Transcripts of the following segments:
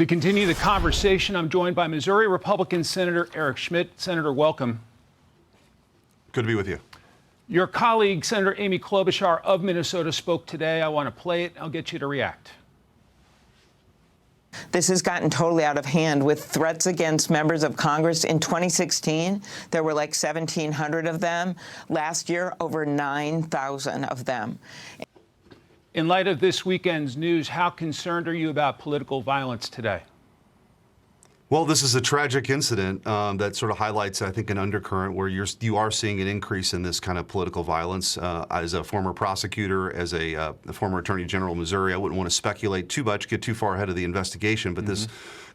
To continue the conversation, I'm joined by Missouri Republican Senator Eric Schmitt. Senator, welcome. Good to be with you. Your colleague, Senator Amy Klobuchar of Minnesota, spoke today. I want to play it. I'll get you to react. This has gotten totally out of hand with threats against members of Congress. In 2016, there were like 1,700 of them. Last year, over 9,000 of them. In light of this weekend's news, how concerned are you about political violence today? Well, this is a tragic incident that sort of highlights, I think, an undercurrent where you are seeing an increase in this kind of political violence. As a former prosecutor, as a former attorney general of Missouri, I wouldn't want to speculate too much, get too far ahead of the investigation, but this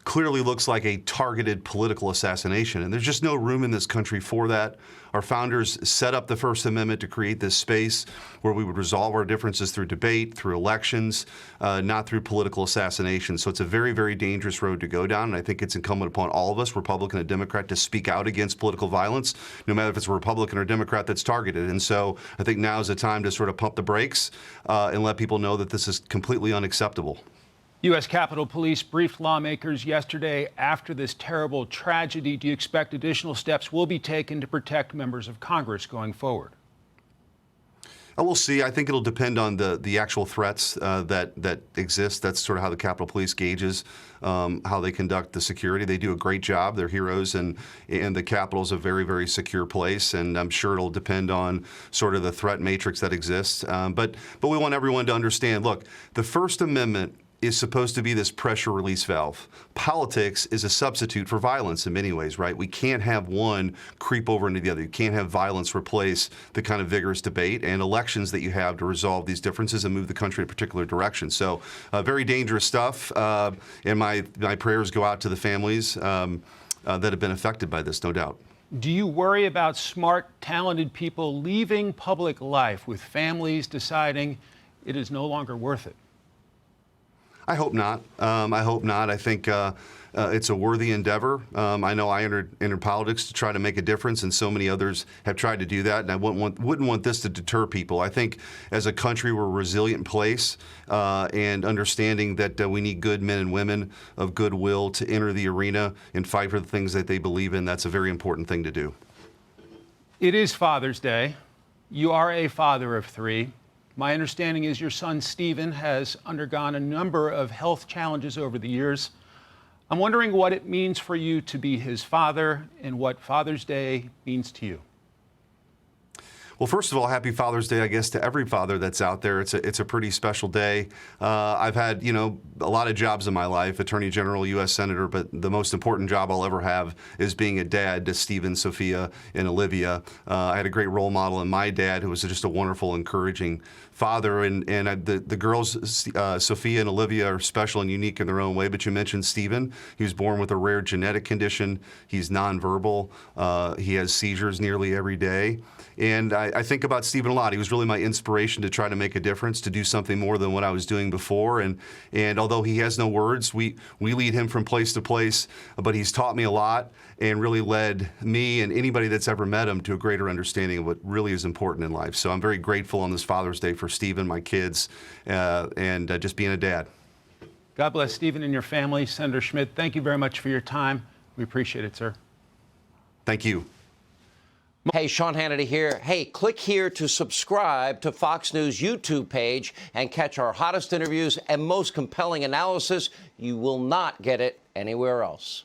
clearly looks like a targeted political assassination, and there's just no room in this country for that. Our founders set up the First Amendment to create this space where we would resolve our differences through debate, through elections, not through political assassination. So it's a very, very dangerous road to go down, and I think it's incumbent upon all of us, Republican and Democrat, to speak out against political violence, no matter if it's a Republican or Democrat that's targeted. And so I think now is the time to sort of pump the brakes and let people know that this is completely unacceptable. U.S. Capitol Police briefed lawmakers yesterday after this terrible tragedy. Do you expect additional steps will be taken to protect members of Congress going forward? We'll see. I think it'll depend on the actual threats that exist. That's sort of how the Capitol Police gauges how they conduct the security. They do a great job. They're heroes, and the Capitol is a very, very secure place. And I'm sure it'll depend on sort of the threat matrix that exists. But we want everyone to understand, look, the First Amendment is supposed to be this pressure release valve. Politics is a substitute for violence in many ways, right? We can't have one creep over into the other. You can't have violence replace the kind of vigorous debate and elections that you have to resolve these differences and move the country in a particular direction. So very dangerous stuff. And my prayers go out to the families that have been affected by this, no doubt. Do you worry about smart, talented people leaving public life with families deciding it is no longer worth it? I hope not. I hope not. I think it's a worthy endeavor. I know I entered politics to try to make a difference, and so many others have tried to do that, and I wouldn't want this to deter people. I think as a country, we're a resilient place, and understanding that we need good men and women of goodwill to enter the arena and fight for the things that they believe in. That's a very important thing to do. It is Father's Day. You are a father of three. My understanding is your son, Stephen, has undergone a number of health challenges over the years. I'm wondering what it means for you to be his father and what Father's Day means to you. Well, first of all, happy Father's Day, I guess, to every father that's out there. It's a pretty special day. I've had, a lot of jobs in my life, Attorney General, U.S. Senator, but the most important job I'll ever have is being a dad to Stephen, Sophia, and Olivia. I had a great role model in my dad, who was just a wonderful, encouraging father. And the girls, Sophia and Olivia, are special and unique in their own way. But you mentioned Stephen. He was born with a rare genetic condition. He's nonverbal. He has seizures nearly every day. And I think about Stephen a lot. He was really my inspiration to try to make a difference, to do something more than what I was doing before. And although he has no words, we lead him from place to place, but he's taught me a lot and really led me and anybody that's ever met him to a greater understanding of what really is important in life. So I'm very grateful on this Father's Day for Stephen, my kids, and just being a dad. God bless Stephen and your family. Senator Schmitt, thank you very much for your time. We appreciate it, sir. Thank you. Hey, Sean Hannity here. Hey, click here to subscribe to Fox News YouTube page and catch our hottest interviews and most compelling analysis. You will not get it anywhere else.